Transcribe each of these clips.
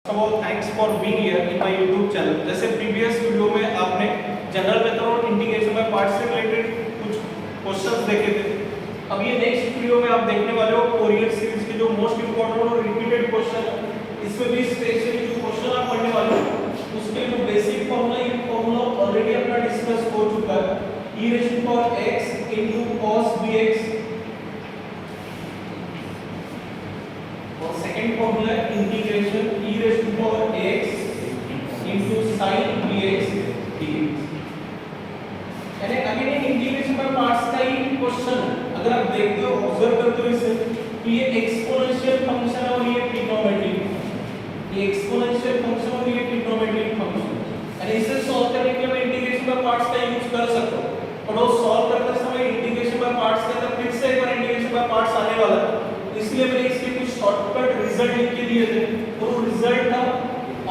Thanks for being here in my YouTube channel. जैसे previous video में आपने general method और इंटीग्रेशन बाय पार्ट्स से रिलेटेड कुछ क्वेश्चंस देखे थे। अब ये नेक्स्ट वीडियो में आप देखने वाले हो फोरियर सीरीज के जो मोस्ट इंपोर्टेंट और रिपीटेड क्वेश्चन है। इसमें भी स्पेशली जो क्वेश्चन आप पढ़ने वाले हो उसके जो बेसिक फॉर्मूला, ये फॉर्मूला ऑलरेडी अपना डिस्कस हो चुका है। e raised to power x into cos bx और सेकंड फॉर्मूला है integration e raised to power x into sin bx dx। यानी अगेन इंटीग्रेशन बाय पार्ट्स का ही क्वेश्चन है। अगर आप देखते हो, ऑब्जर्व करते हो इसे, तो ये एक्सपोनेंशियल फंक्शन है और ये ट्रिग्नोमेट्रिक, ये एक्सपोनेंशियल फंक्शन और ये ट्रिग्नोमेट्रिक फंक्शन। यानी इसे सॉल्व करने के लिए मैं इंटीग्रेशन बाय पार्ट्स का यूज कर सकता हूं, पर वो सॉल्व करते समय इंटीग्रेशन बाय पार्ट्स के अंदर फिर से एक बार इंटीग्रेशन बाय पार्ट्स आने वाला है। इसलिए मैंने इसके कुछ शॉर्टकट रिजल्ट लिख के दिए थे। तो वो रिजल्ट था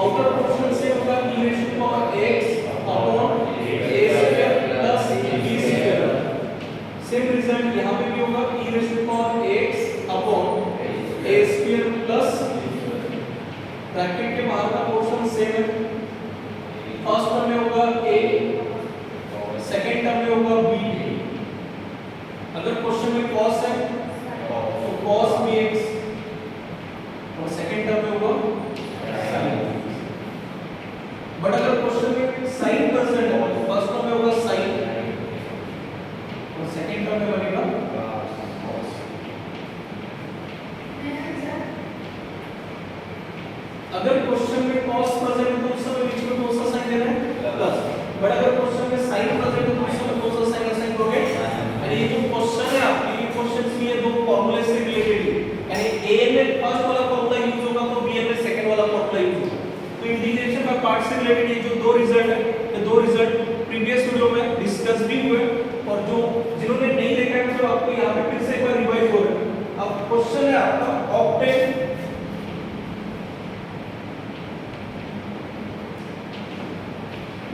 आउटर पोर्शन से होगा e raised to power x upon a square plus b square. Same result यहां पे भी होगा e raised to power x upon a square plus bracket के बाहर का पोर्शन सेम है। फर्स्ट टर्म में होगा a, सेकंड टर्म में होगा b। अगर क्वेश्चन में cos है तो cos bx और सेकंड टर्म में होगा sin। बट अगर क्वेश्चन में sin प्रेजेंट है तो फर्स्ट टर्म में होगा sin और सेकंड टर्म में बनेगा cos। अगर क्वेश्चन में cos प्रेजेंट है तो उस समय बीच में कौन सा साइन देना है? प्लस। बट अगर क्वेश्चन में sin प्रेजेंट है तो उस समय कौन सा साइन असाइन करोगे? यानी ये जो क्वेश्चन है आपके, ये क्वेश्चन की ये दो फार्मूले से रिलेटेड है। यानी a में फर्स्ट वाला फार्मूला यूज होगा तो b में सेकंड वाला फार्मूला यूज होगा। तो इंटीग्रेशन बाय पार्ट्स से रिलेटेड ये जो दो रिजल्ट है, ये दो रिजल्ट प्रीवियस वीडियो में डिस्कस भी हुए, और जो जिन्होंने नहीं देखा है तो आपको यहां पे फिर से एक बार रिवाइज हो रहा है। अब क्वेश्चन है आपका obtain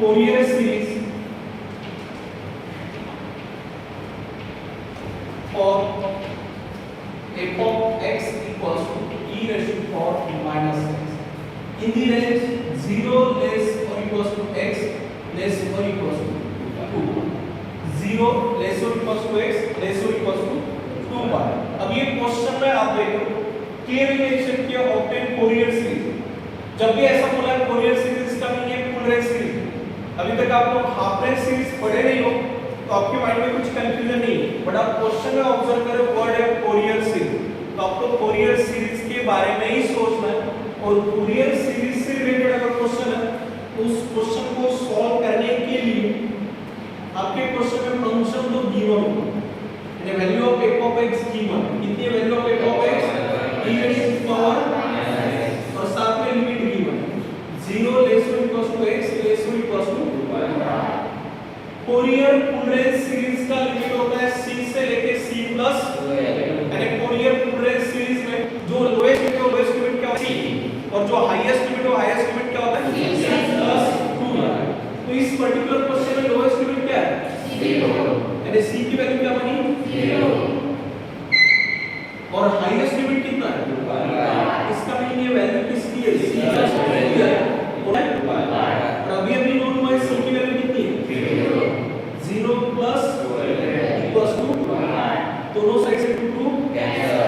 Fourier series for f of x equals to e raised to power minus x in the range 0 less or equals to x less or equals to 2, 0 less or equals to x less or equals to 2 y। अब ये question में आप देखो k relation के obtain Fourier series. जब भी ऐसा बोला है फोरियर सीरीज का मीनिंग है फुल रेंज सीरीज। अभी तक आप लोग हाफ रेंज सीरीज पढ़े नहीं हो तो आपके माइंड में कुछ कंफ्यूजन नहीं है, बट आप क्वेश्चन में ऑब्जर्व करो वर्ड है फोरियर सीरीज, तो आपको फोरियर सीरीज के बारे में ही सोचना है। और फोरियर सीरीज से रिलेटेड अगर क्वेश्चन है तो उस क्वेश्चन को सॉल्व करने के लिए आपके क्वेश्चन में फंक्शन तो गिवन होगा, यानी value of f of x given. कितनी है value of f of x? e raised to power और साथ में limit given 0 less or equals to x less or equals to y। Fourier full range series का limit होता है c से लेके c प्लस, यानी फोरियर फुल रेंज सीरीज में जो लोएस्ट लिमिट है लोएस्ट लिमिट क्या होता है c, और जो हाईएस्ट लिमिट है हाईएस्ट लिमिट क्या होता है c प्लस 2। तो इस पर्टिकुलर क्वेश्चन में लोएस्ट लिमिट क्या है? 0, यानी c की वैल्यू क्या बनी? 0। और हाईएस्ट लिमिट कितना है? इसका मीनिंग ये वैल्यू किसकी है? c प्लस 2 है। और अभी नोट हुआ है c की वैल्यू कितनी है? 0 प्लस इक्वल्स टू दोनों साइड से 2 कैंसिल।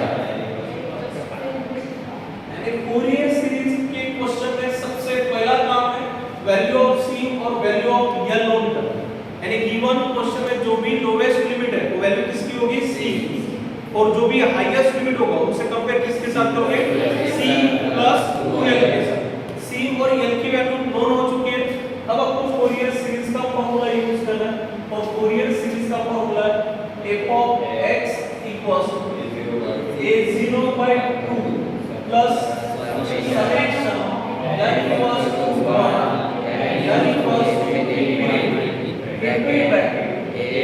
यानी फोरियर सीरीज के क्वेश्चन में सबसे पहला काम है वैल्यू ऑफ c और वैल्यू ऑफ l नोट करना। यानी गिवन क्वेश्चन में जो भी लोवेस्ट लिमिट है वो वैल्यू किसकी होगी? c, और जो भी हाईएस्ट लिमिट होगा उसे कंपेयर किसके साथ करोगे? c प्लस 2l के साथ। c और l की वैल्यू नोन हो चुकी है। अब आपको फोरियर सीरीज का फॉर्मूला यूज करना है, और फोरियर सीरीज का फॉर्मूला है f of x equals to a0 by 2 plus summation n equals to 1 n equals to infinity bracket a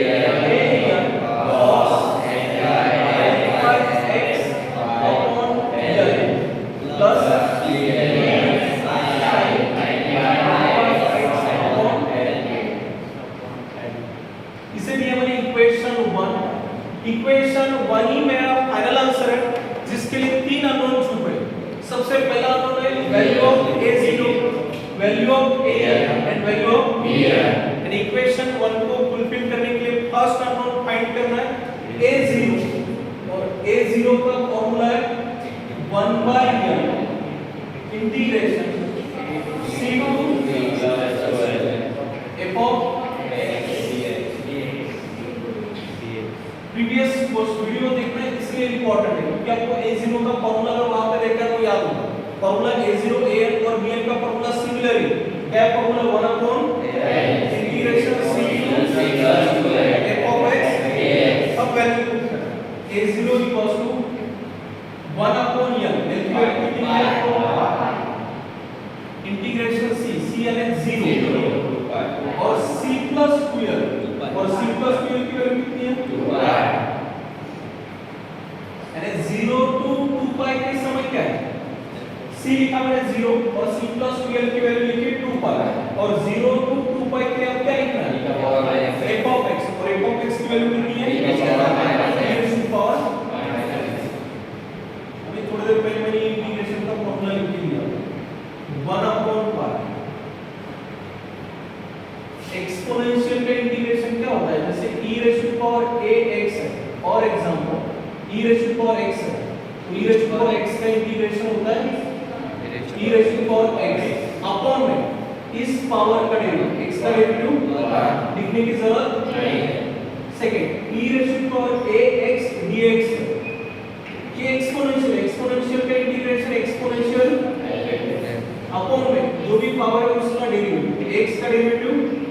cos x upon l plus इसे दिया मैंने इक्वेशन 1। इक्वेशन 1 ही मेरा फाइनल आंसर है जिसके लिए तीन अननोन छूट गए। सबसे पहला अननोन है value of value of a and value of b and equation 1 को फुलफिल करने के लिए फर्स्ट अननोन फाइंड करना है a0 और a0 का फार्मूला है 1 by n integration c to f of previous video देखना है इसलिए इंपॉर्टेंट है क्योंकि आपको a0 का फार्मूला अगर वहां पे देखा तो याद होगा फार्मूला a0 an और bn का फार्मूला सिमिलर है क्या formula 1 upon integration c to f of x अब value a0 equals to 1 upon n value कितनी है इंटीग्रेशन c यानी 0 और c प्लस 2l और c प्लस 2l की वैल्यू कितनी है 2 यानी 0 टू 2 पाई के समय क्या है c लिखा मैंने 0 और c प्लस 2l की वैल्यू लिखी 2 पाई और 0 टू 2 पाई के लिए अब क्या लिखना है f of x और f of x की वैल्यू कितनी है e टू पावर अभी थोड़ी देर पहले मैंने इंटीग्रेशन का फॉर्मूला लिख दिया 1 अपॉन पाई एक्सपोनेंशियल का इंटीग्रेशन क्या होता है जैसे e raise to power ax है और example e raise to power x है तो e raise to power x का इंटीग्रेशन होता है e raise to power x upon में इस पावर का डेरिवेटिव x का डेरिवेटिव लिखने की जरूरत नहीं है second e raise to power ax dx ये एक्सपोनेंशियल का इंटीग्रेशन एक्सपोनेंशियल अपॉन में जो भी पावर है उसका डेरिवेटिव x का डेरिवेटिव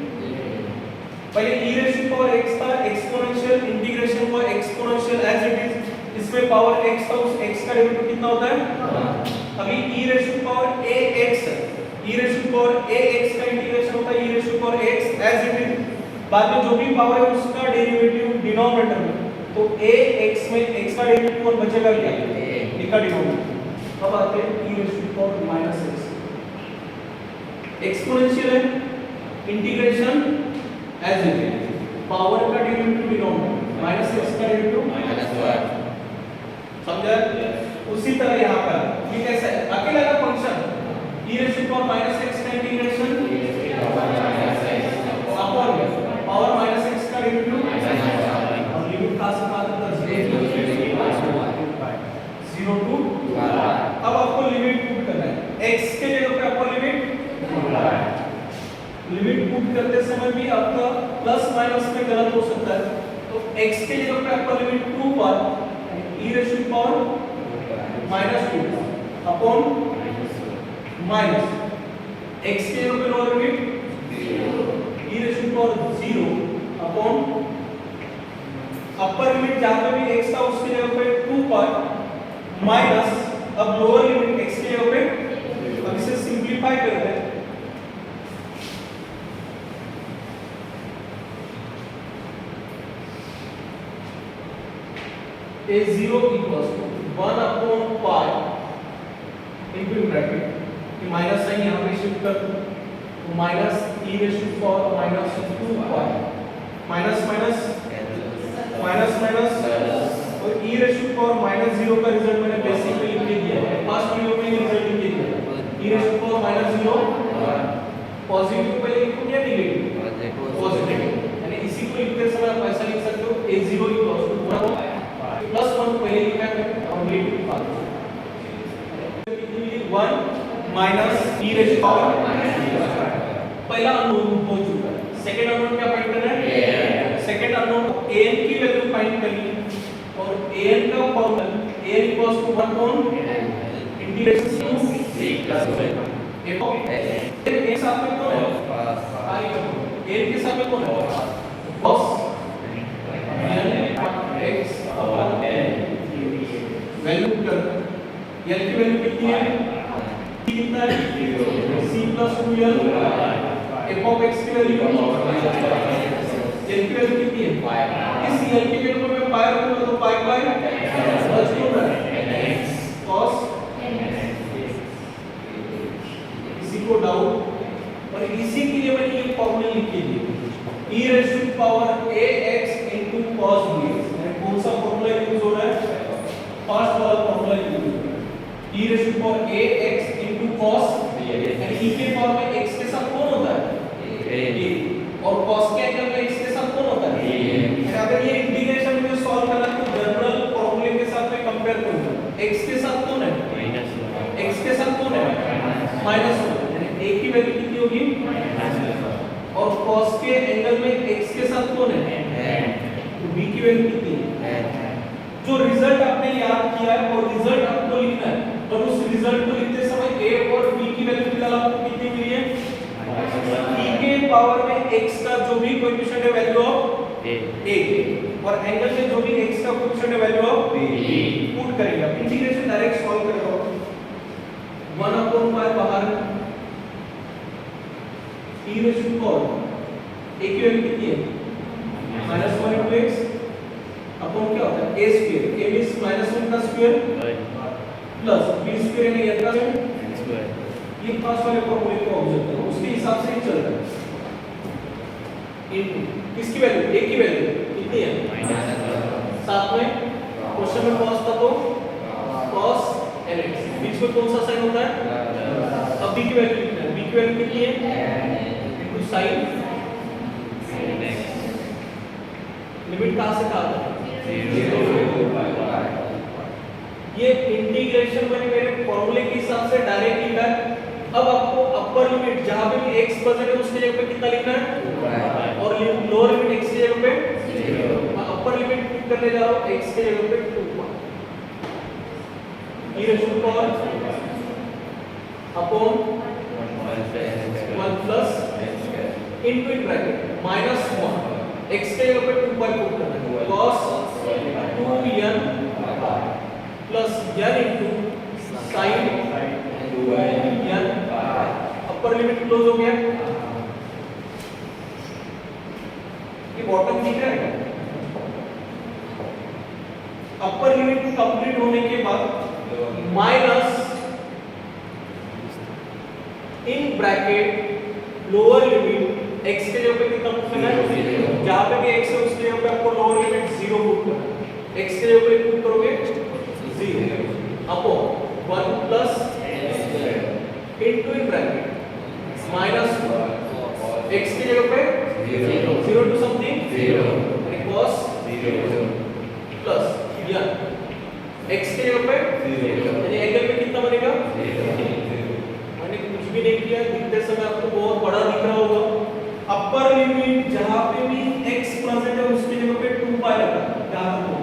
पहले e raise to power x था एक्सपोनेंशियल इंटीग्रेशन हुआ एक्सपोनेंशियल एज इट इज इसमें पावर x था उस x का डेरिवेटिव कितना होता है अभी e raise to power ax e raise to power ax का इंटीग्रेशन होता है e raise to power x as it is बाद में जो भी पावर है उसका डेरिवेटिव डिनोमिनेटर में तो ax में x का डेरिवेटिव कौन बचेगा क्या लिखा डिनोमिनेटर अब आते हैं e raise to power -x exponential है integration as it is power का डेरिवेटिव डिनोमिनेटर माइनस x का डेरिवेटिव समझा उसी तरह यहां पर ये कैसा है अकेला का function e raise to power -x का इंटीग्रेशन अपॉन पावर -x का डेरिवेटिव और लिमिट का से बात करते हैं 0 टू अब आपको लिमिट पुट करना है x के जगह पे आपको लिमिट पुट करते समय भी आपका प्लस माइनस में गलत हो सकता है तो x के जगह पे आपका लिमिट 2 पर e raise to power -2 upon minus x के जगह पे lower limit e raise to power 0 upon upper limit जहां पे भी x था उसके जगह पे 2 पर माइनस अब लोअर लिमिट x के जगह पे अब इसे सिंपलीफाई करते हैं a0 equals to 1 upon pi into bracket ये माइनस साइन यहाँ पे शिफ्ट कर दो तो minus e raise to power -2 pi minus minus minus minus और e रेज़ टू पावर -0 का रिजल्ट मैंने बेसिक में लिख दिया है फर्स्ट वीडियो में रिजल्ट लिख दिया e raise to power -0 positive पहले लिखो या नेगेटिव पॉजिटिव यानी इसी को लिखते समय आप ऐसा लिख सकते हो a0 equals to 1 प्लस 1 पहले लिखा है और negative power 1 minus e raise to power पहला अननोन हो चुका है सेकंड अननोन क्या फाइंड करना है सेकंड अननोन an की वैल्यू फाइंड करनी है और an का formula an equals to 1 upon integration f of के साथ में कौन है an के साथ में कौन है cos x अपॉन वैल्यू कर l की वैल्यू कितनी है कितना है c plus 2l f of x की वैल्यू l की वैल्यू कितनी है इस l की वैल्यू को मैं पाई रखूंगा तो पाई बाय प्लस 2 cos इसी को डाउट और इसी के लिए मैंने ये फॉर्मूला लिख के दिए e raise to power ax into cos bx कौन सा फॉर्मूला यूज हो रहा है फर्स्ट वाला फॉर्मूला यूज हो रहा है e raise to power ax into cos यानी e के पावर में x ये और cos के एंगल में x के साथ कौन होता है ये। अगर ये इंटीग्रेशन में सॉल्व करना तो जनरल फॉर्मूले के साथ मैं कंपेयर करूंगा, x के साथ कौन है x के साथ कौन है -1, यानी a की वैल्यू कितनी होगी और cos के एंगल में x के साथ कौन है तो b की वैल्यू कितनी है। जो रिजल्ट आपने याद किया है और रिजल्ट आपको लिखना है, और उस रिजल्ट को लिखते समय a और b की वैल्यू फिलहाल आपको कितनी मिली है e के पावर में x का जो भी कोएफिशिएंट है वैल्यू ऑफ a और एंगल में जो भी x का कोएफिशिएंट है वैल्यू ऑफ b पुट करेंगे। इंटीग्रेशन डायरेक्ट सॉल्व करेगा 1/5 बाहर e raise to power a की वैल्यू कितनी है -1 into x अपॉन क्या होता है a स्क्वायर, a मींस -1 का स्क्वायर प्लस b स्क्वायर यानी n का स्क्वायर, ये पास वाले फॉर्मूले को ऑब्जर्व करो, उसके हिसाब से ही चल रहा है। इनटू किसकी वैल्यू a की वैल्यू कितनी है साथ में क्वेश्चन में cos था तो cos nx, बीच में कौन सा साइन होता है, अब b की वैल्यू लिखना है, b की वैल्यू कितनी है इनटू sin nx, लिमिट कहां से कहां तक ये इंटीग्रेशन मैंने मेरे फॉर्मूले के हिसाब से डायरेक्ट लिखा है। अब आपको अपर लिमिट जहां पे भी x प्रेजेंट है उसके जगह पे कितना लिखना है और लोअर लिमिट x की जगह पे मैं अपर लिमिट पुट करने जा रहा हूं x के जगह पे 2 e raise to power upon 1 plus into in bracket -1 x के जगह पे 2 पाई पुट करना है cos 2n plus n into sin 2n, upper limit close हो गया, ये बॉटम दिख रहा है। अपर लिमिट कंप्लीट होने के बाद minus in bracket lower limit x के जगह पे कितना पुट करना है, जहां पे भी x है उसके जगह पे आपको लोअर लिमिट 0 पुट करना है, x के जगह पे पुट करोगे 0 upon 1 plus into in bracket minus x की जगह पे 0 टू समथिंग 0 यानी cos 0 प्लस n x की जगह पे 0 यानी एंगल में कितना बनेगा 0, मैंने कुछ भी नहीं किया, दिखते समय आपको बहुत बड़ा दिख रहा होगा। अपर लिमिट जहां पे भी x प्रेजेंट है उसके जगह पे 2 पाई रखा, यहां तक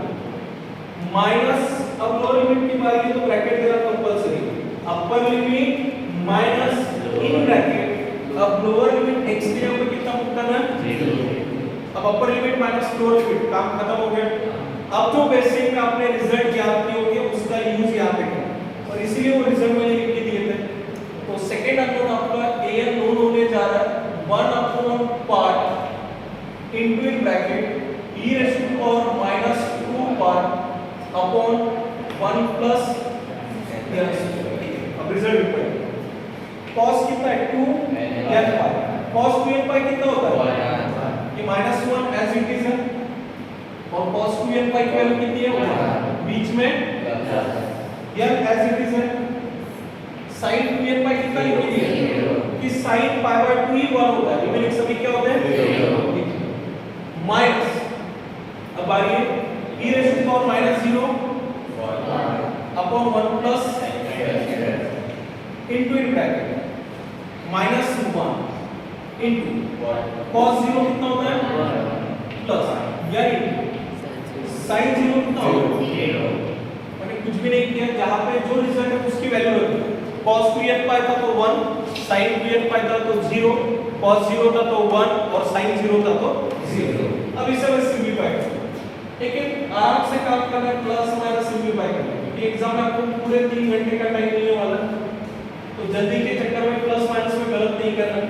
माइनस, अब लोअर लिमिट की बारी है तो ब्रैकेट देना compulsory, upper limit minus in bracket, अब लोअर लिमिट x की जगह पे कितना पुट करना है 0, अब अपर लिमिट माइनस लोअर लिमिट, काम खत्म हो गया। अब जो बेसिक में आपने रिजल्ट याद किए होंगे उसका यूज यहां पे करें और इसीलिए वो रिजल्ट मैंने लिख के दिए थे। तो सेकंड अननोन आपका an नोन होने जा रहा है 1/2 part into in bracket e raise to power -2 part upon 1 plus n। अब रिजल्ट लिखो, cos कितना है 2n पाई, cos 2n पाई कितना होता है ये -1 एज इट इज है और cos 2n पाई की वैल्यू कितनी है बीच में n एज इट इज है। sin 2n पाई कितना लिखेंगे कि sin π/2 ही 1 होता है, लिमिट सभी क्या होते हैं माइनस, अब आ रही है e raise to power -0 upon 1 plus into in bracket -1 into cos 0 कितना होता है प्लस यानी sin 0 कितना होगा 0, मैंने कुछ भी नहीं किया, जहां पे जो रिजल्ट है उसकी वैल्यू रखी, cos 2n पाई था तो 1, sin 2n पाई था तो 0, cos 0 था तो 1 और sin 0 था तो 0। अब इसे मैं सिंपलीफाई करूंगा, लेकिन आराम से काम करना है, प्लस माइनस सिंपलीफाई करना है, क्योंकि एग्जाम में आपको पूरे 3 घंटे का टाइम मिलने वाला है, तो जल्दी के चक्कर में प्लस माइनस में गलत नहीं करना।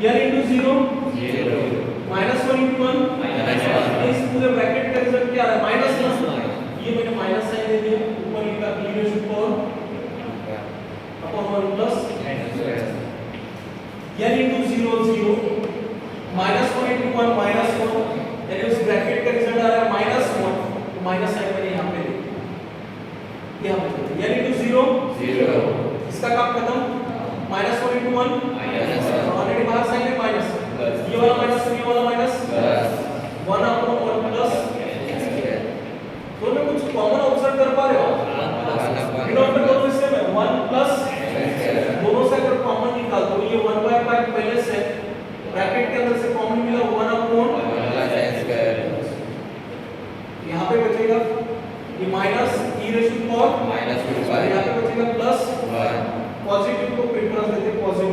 n into 0 -1 into 1 इस पूरे ब्रैकेट का रिजल्ट क्या आ रहा है माइनस, ये मैंने माइनस साइन दे दिया, ऊपर लिखा e raise to power upon 1 plus n into 0 0 -1 into 1 -1, यानी उस ब्रैकेट का रिजल्ट आ रहा है -1, तो माइनस साइन मैंने यहां पे लिखा, यहां पे n into 0 0, इसका काम खत्म, -1 into 1 ऑलरेडी बाहर साइन है माइनस,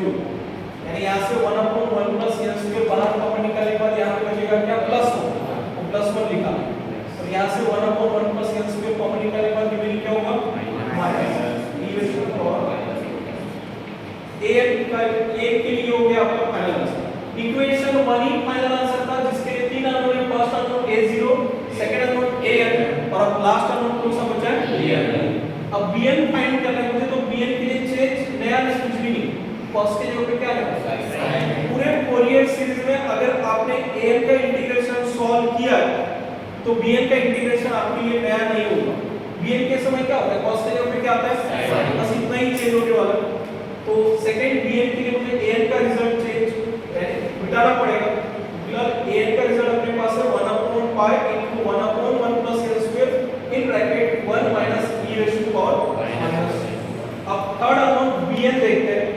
0, यानी यहाँ से 1/1 प्लस n स्क्वायर बाहर कॉमन निकालने के बाद यहाँ पे बचेगा क्या प्लस 1, तो प्लस 1 लिखा और यहाँ से 1/1 प्लस n स्क्वायर कॉमन निकालने के बाद रिमेनिंग क्या होगा minus e raise to power a का a के लिए हो गया आपका फाइनल आंसर। इक्वेशन 1 ही फाइनल आंसर था जिसके लिए तीन अननोन है, first unknown a0, second unknown an और अब लास्ट अननोन कौन सा बचा है bn। अब bn फाइंड करना है मुझे, तो bn के लिए चेंज नया नहीं, कुछ भी नहीं, फर्स्ट के जगह पे क्या है पूरे फोरियर सीरीज में अगर आपने an का इंटीग्रेशन सॉल्व किया तो bn का इंटीग्रेशन आपके लिए नया नहीं होगा। bn के समय क्या होता है cos के जगह पे क्या आता है, बस इतना ही चेंज होने वाला है। तो सेकंड bn के लिए मुझे an का रिजल्ट चेंज मिटाना पड़ेगा। फिलहाल an का रिजल्ट अपने पास है 1/pi into 1/1 plus n square in bracket 1 minus e raised to power minus। अब थर्ड अननोन bn देखते हैं।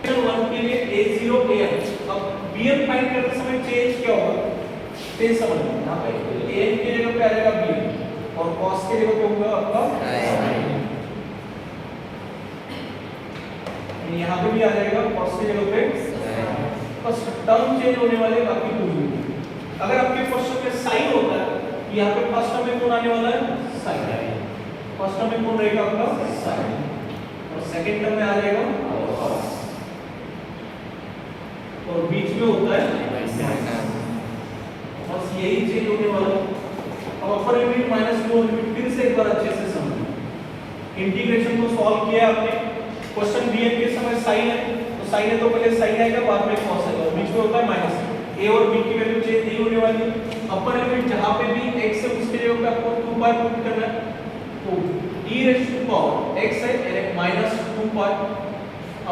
इक्वेशन 1 के लिए a0 an, अब bn फाइंड करते समय चेंज क्या होगा चेंज समझ लो। यहां पे an की जगह पे आ जाएगा bn और cos के जगह पे होगा आपका sin, यहाँ पे भी आ जाएगा cos के जगह पे बस टर्म चेंज होने वाले, बाकी कुछ नहीं। अगर आपके क्वेश्चन में sin होता है यहाँ पे फर्स्ट टर्म में कौन आने वाला है sin, फर्स्ट टर्म में कौन रहेगा आपका sin और सेकंड टर्म में आ जाएगा cos और बीच में होता है sin, बस यही चेंज होने वाला है। अब अपर लिमिट माइनस लोअर लिमिट फिर से एक बार अच्छे से समझो। इंटीग्रेशन को सॉल्व किया आपने, क्वेश्चन bn के समय sin है तो sin है तो पहले sin आएगा बाद में cos आएगा और बीच में होता है माइनस। a और b की वैल्यू चेंज नहीं होने वाली। अपर लिमिट जहां पे भी x है उसके जगह पे आपको 2 पुट करना है, तो e raise to power x है यानी minus 2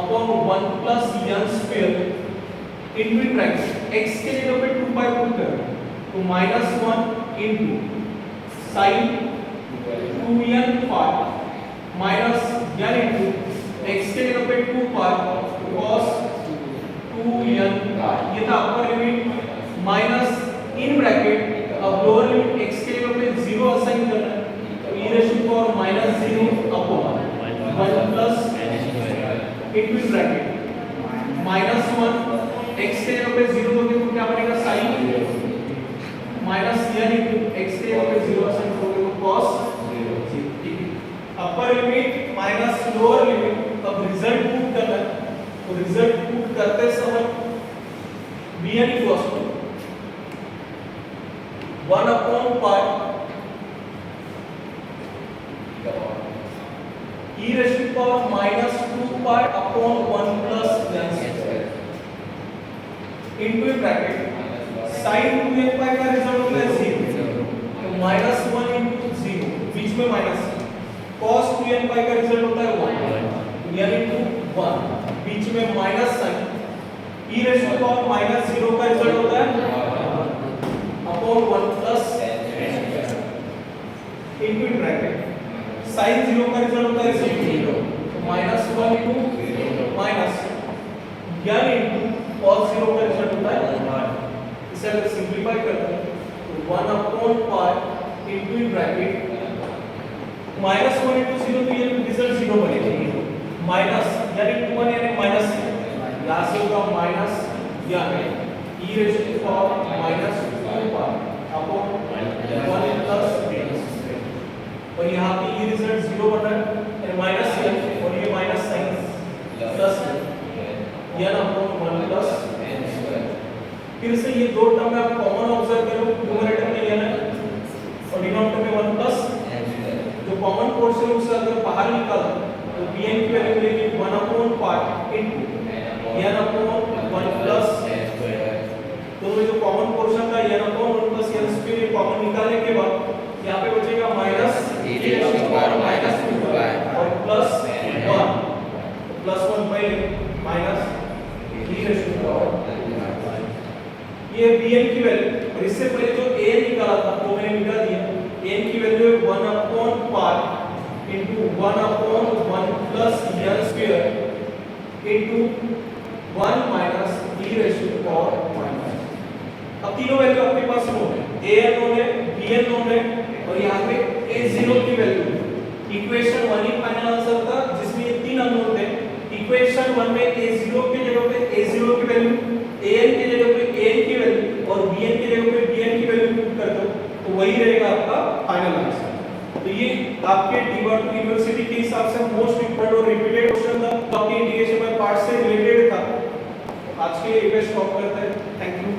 upon 1 plus n square into bracket x के जगह पे 2 पुट करना है, तो -1 into sin 2n minus n into x के जगह पे 2 cos 2n, ये था अपर लिमिट माइनस इन ब्रैकेट। अब लोअर लिमिट x के जगह पे 0 असाइन करना है, तो e raise to power -0 upon 1 plus into bracket -1 x के जगह पे 0 दोगे तो क्या बनेगा sin minus n into x के जगह पे 0 असाइन करोगे तो cos 0। ठीक है, upper limit minus lower limit. अब रिजल्ट पुट करना है, तो रिजल्ट पुट करते समय bn equals to 1/pi e raise to power -2 upon 1 plus n square into bracket sin 2n pi का रिजल्ट होता है 0, तो -1 इनटू 0 बीच में माइनस, cos 2n pi का रिजल्ट होता है 1 यानी 1 बीच में minus sign, e raise to power -0 का रिजल्ट होता है upon 1 plus into bracket sin 0 का रिजल्ट होता है 0, तो -1 into minus n into cos 0 का रिजल्ट होता है 1। इसे अगर सिंपलीफाई करते हैं तो 1/pi इनटू ब्रैकेट -1 इनटू 0, तो ये रिजल्ट 0 बनेगा, माइनस यानी 2 यानी माइनस, यहां से होगा माइनस या e raise to power -2 upon 1 plus और यहां पे ये रिजल्ट 0 बन रहा है यानी माइनस n और ये minus sign plus n upon 1 plus n square. फिर से ये दो टर्म में आप कॉमन ऑब्जर्व करो, न्यूमरेटर में लेना है और डिनोमिनेटर में 1 प्लस जो कॉमन पोर्शन उसे अगर बाहर निकालो तो bn की वैल्यू मिलेगी 1/pi into n upon 1 plus तो जो कॉमन पोर्शन था n upon 1 plus n square, ये कॉमन निकालने के बाद यहाँ पे बचेगा minus e raise to power -2 और प्लस 1 प्लस 1 पहले minus e raise to power, ये bn की वैल्यू। और इससे पहले जो a निकाला था वो मैंने निकाल दिया, n की वैल्यू है 1/pi into 1/1 plus n square into 1 minus e raised to the power minus। अब तीनों वैल्यू आपके पास नोन है, a n नोन है, b n नोन है और यहाँ पे a0 की वैल्यू इक्वेशन 1 ही फाइनल आंसर था जिसमें ये तीन अननोन थे। इक्वेशन 1 में a0 की जगह पे a0 की वैल्यू, an की जगह पे an की वैल्यू और bn की जगह पे bn की वैल्यू पुट कर दो तो वही रहेगा आपका फाइनल आंसर। तो ये आपके डीबॉट यूनिवर्सिटी के हिसाब से मोस्ट इंपोर्टेंट और रिपीटेड क्वेश्चन था, तो आपके इंडिकेशन बाय पार्ट से रिलेटेड था। आज के लिए स्टॉप करते हैं। Thank you.